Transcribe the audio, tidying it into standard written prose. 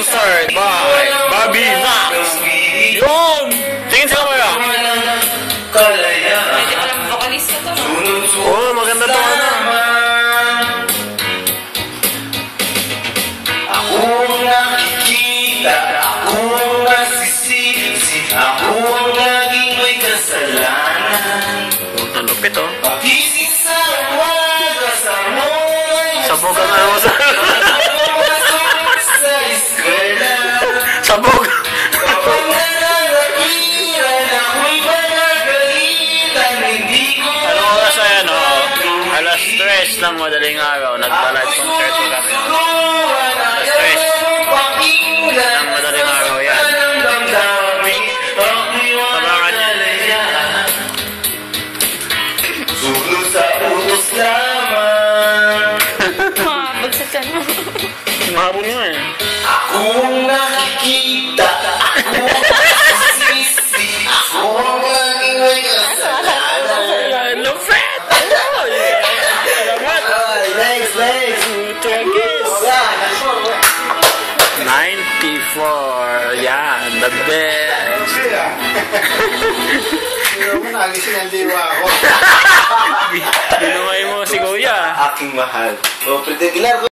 Concert by Bobby Max. Yun! Tingin sa kamera. Hindi ko alam vocalista to. Oo, maganda to ano. Akong nakikita, akong nasisisi, akong laging may kasalanan. Ang lupit oh. Pag-isip sa umaga, sa Sabog ang ano sa... sa eskwela. Sabog! Kapag nananatiran, ako'y panagalitan, hindi ko Ano oras ay ano? Alas 3 ng madaling araw. Nagpa-live concert ko kami. Alas 3 ng madaling araw yan. Sabangan niya. Sulo sa utos lamang. Mabagsak ka na. Mahabol nga eh. Akong nakikita, akong nasisisi, akong laging may kasalanan. Lupit! Legs! 94. Yan, the best. Nagising ang diwa ako. Binumay mo si Kuya. Aking mahal. O, pretend